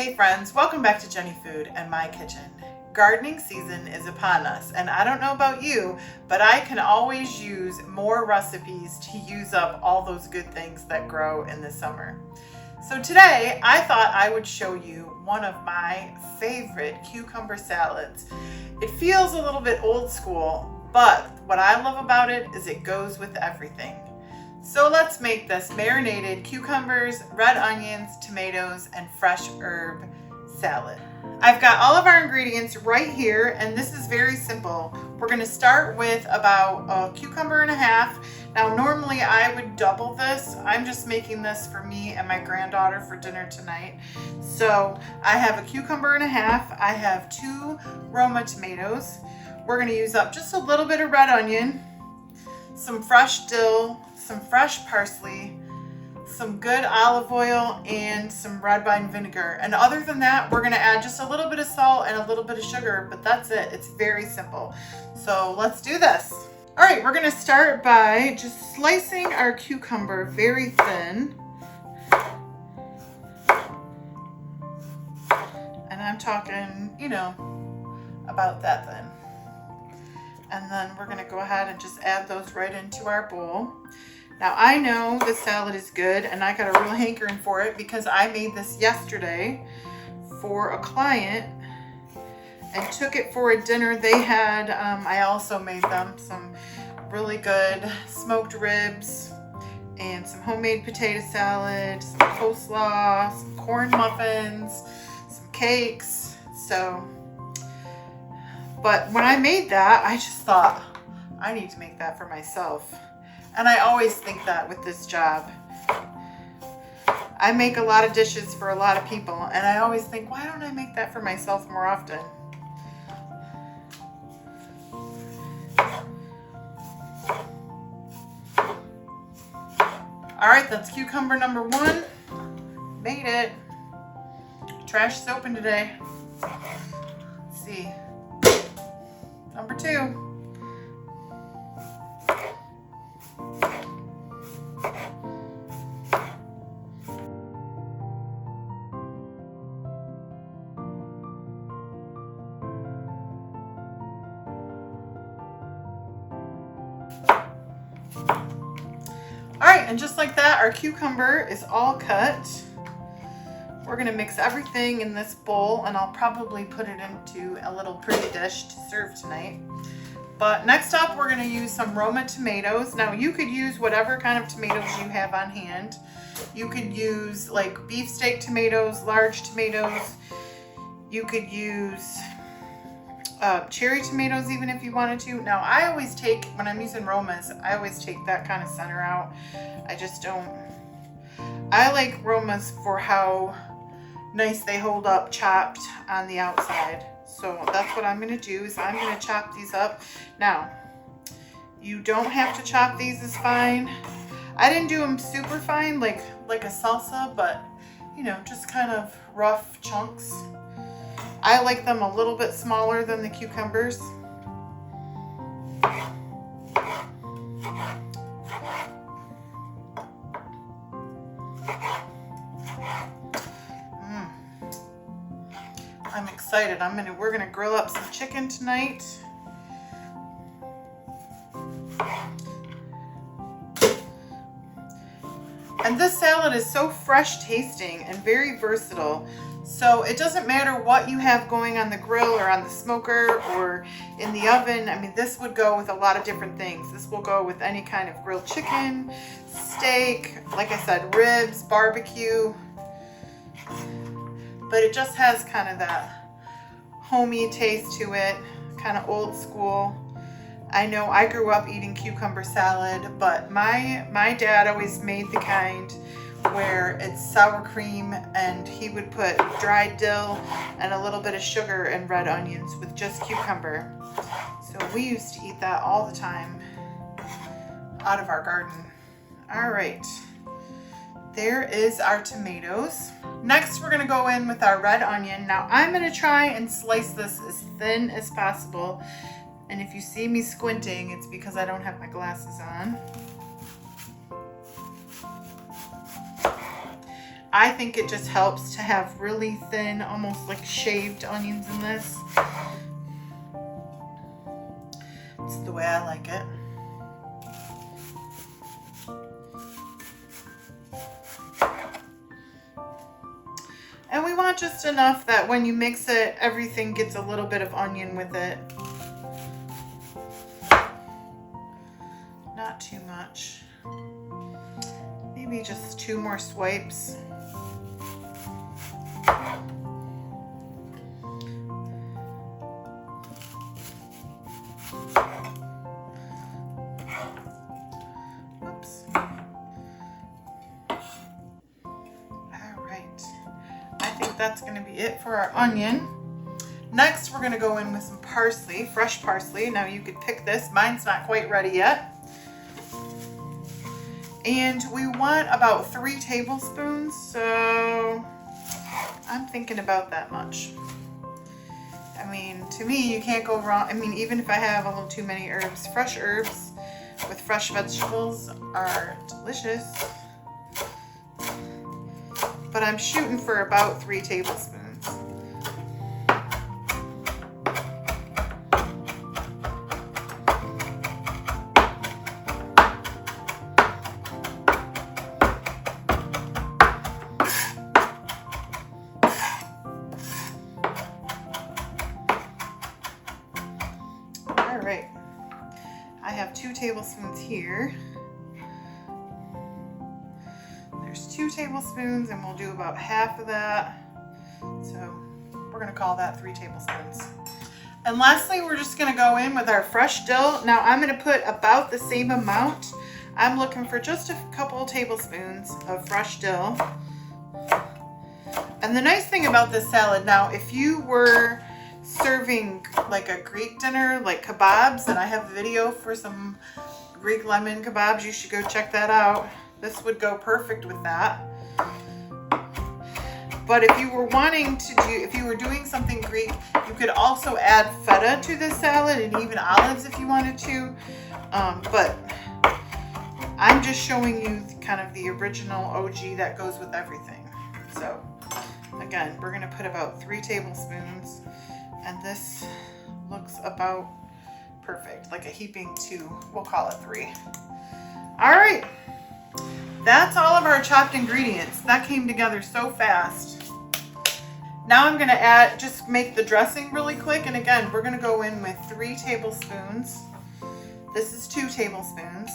Hey friends, welcome back to Jeni Food and My Kitchen. Gardening season is upon us, and I don't know about you, but I can always use more recipes to use up all those good things that grow in the summer. So today I thought I would show you one of my favorite cucumber salads. It feels a little bit old school, but what I love about it is it goes with everything. So let's make this marinated cucumbers, red onions, tomatoes, and fresh herb salad. I've got all of our ingredients right here, and this is very simple. We're going to start with about a cucumber and a half. Now normally I would double this. I'm just making this for me and my granddaughter for dinner tonight. So I have a cucumber and a half. I have 2 Roma tomatoes. We're going to use up just a little bit of red onion, some fresh dill, some fresh parsley, some good olive oil, and some red wine vinegar. And other than that, we're going to add just a little bit of salt and a little bit of sugar, but that's it. It's very simple. So let's do this. All right, we're going to start by just slicing our cucumber very thin. And I'm talking, about that thin. And then we're going to go ahead and just add those right into our bowl. Now I know the salad is good, and I got a real hankering for it because I made this yesterday for a client and took it for a dinner they had. I also made them some really good smoked ribs and some homemade potato salad, some coleslaw, some corn muffins, some cakes. But when I made that, I just thought, I need to make that for myself. And I always think that with this job. I make a lot of dishes for a lot of people, and I always think, why don't I make that for myself more often? All right, that's cucumber number 1. Made it. Trash is open today. Let's see. Number 2. All right, and just like that, our cucumber is all cut. We're gonna mix everything in this bowl, and I'll probably put it into a little pretty dish to serve tonight. But next up, we're gonna use some Roma tomatoes. Now you could use whatever kind of tomatoes you have on hand. You could use like beefsteak tomatoes, large tomatoes. You could use cherry tomatoes even if you wanted to. Now I always take, when I'm using Romas, I always take that kind of center out. I like Romas for how nice they hold up chopped on the outside. So that's what I'm going to do, is I'm going to chop these up. Now, you don't have to chop these as fine. I didn't do them super fine like a salsa, but just kind of rough chunks. I like them a little bit smaller than the cucumbers. I'm excited. We're gonna grill up some chicken tonight. And this salad is so fresh tasting and very versatile. So it doesn't matter what you have going on the grill or on the smoker or in the oven. This would go with a lot of different things. This will go with any kind of grilled chicken, steak, like I said, ribs, barbecue. But it just has kind of that homey taste to it, kind of old school. I know I grew up eating cucumber salad, but my dad always made the kind where it's sour cream, and he would put dried dill and a little bit of sugar and red onions with just cucumber. So we used to eat that all the time out of our garden. All right, there is our tomatoes. Next, we're gonna go in with our red onion. Now I'm gonna try and slice this as thin as possible. And if you see me squinting, it's because I don't have my glasses on. I think it just helps to have really thin, almost like shaved onions in this. It's the way I like it. And we want just enough that when you mix it, everything gets a little bit of onion with it. Not too much. Maybe just 2 more swipes. Oops. All right. I think that's going to be it for our onion. Next, we're going to go in with some parsley, fresh parsley. Now you could pick this. Mine's not quite ready yet. And we want about 3 tablespoons, so I'm thinking about that much. I mean, to me, you can't go wrong. I mean, even if I have a little too many herbs, fresh herbs with fresh vegetables are delicious. But I'm shooting for about 3 tablespoons. I have 2 tablespoons here. There's 2 tablespoons, and we'll do about half of that. So we're going to call that 3 tablespoons. And lastly, we're just going to go in with our fresh dill. Now I'm going to put about the same amount. I'm looking for just a couple tablespoons of fresh dill. And the nice thing about this salad, now if you were serving like a Greek dinner, like kebabs, and I have a video for some Greek lemon kebabs, you should go check that out. This would go perfect with that. But if you were wanting to do, if you were doing something Greek, you could also add feta to this salad and even olives if you wanted to. But I'm just showing you kind of the original OG that goes with everything. So again, we're going to put about 3 tablespoons. And this looks about perfect, like a heaping 2. We'll call it 3. All right, that's all of our chopped ingredients. That came together so fast. Now I'm gonna add, just make the dressing really quick. And again, we're gonna go in with 3 tablespoons. This is 2 tablespoons.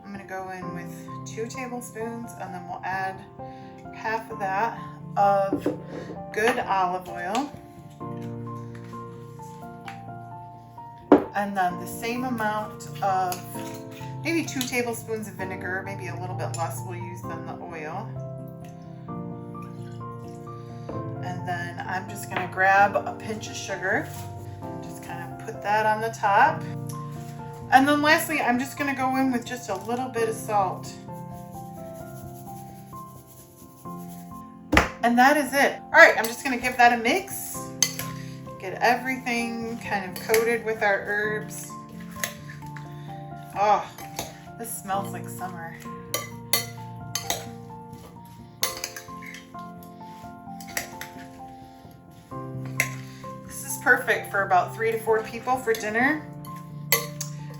I'm gonna go in with 2 tablespoons, and then we'll add half of that of good olive oil. And then the same amount of maybe 2 tablespoons of vinegar, maybe a little bit less we'll use than the oil. And then I'm just going to grab a pinch of sugar, just kind of put that on the top. And then lastly, I'm just going to go in with just a little bit of salt. And that is it. All right, I'm just going to give that a mix. Get everything kind of coated with our herbs. Oh, this smells like summer. This is perfect for about 3 to 4 people for dinner.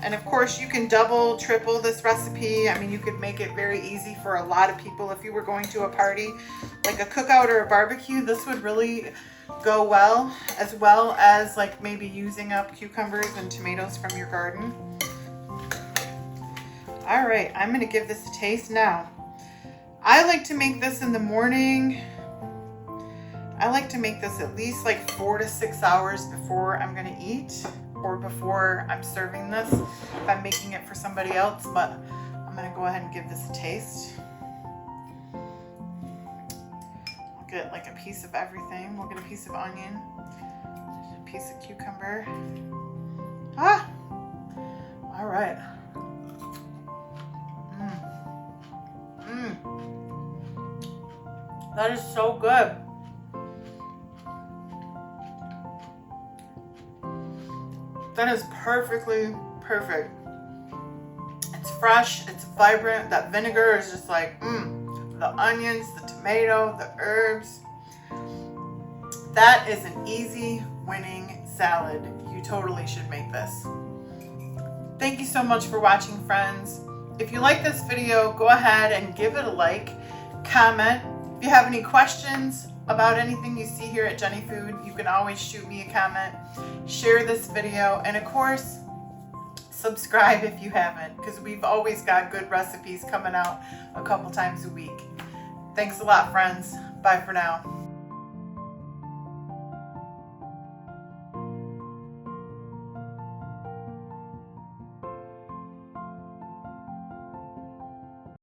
And of course, you can double, triple this recipe. I mean, you could make it very easy for a lot of people. If you were going to a party, like a cookout or a barbecue, this would really go well as like maybe using up cucumbers and tomatoes from your garden. All right, I'm gonna give this a taste now. I like to make this in the morning. I like to make this at least like 4 to 6 hours before I'm gonna eat, or before I'm serving this if I'm making it for somebody else. But I'm gonna go ahead and give this a taste. I'll get like a piece of everything. We'll get a piece of onion, a piece of cucumber. Ah, all right. That is so good. That is perfectly perfect. It's fresh, it's vibrant. That vinegar is just like, the onions, the tomato, the herbs. That is an easy winning salad. You totally should make this. Thank you so much for watching, friends. If you like this video, go ahead and give it a like, comment. If you have any questions about anything you see here at Jeni Food, you can always shoot me a comment, share this video, and of course, subscribe if you haven't, because we've always got good recipes coming out a couple times a week. Thanks a lot, friends. Bye for now.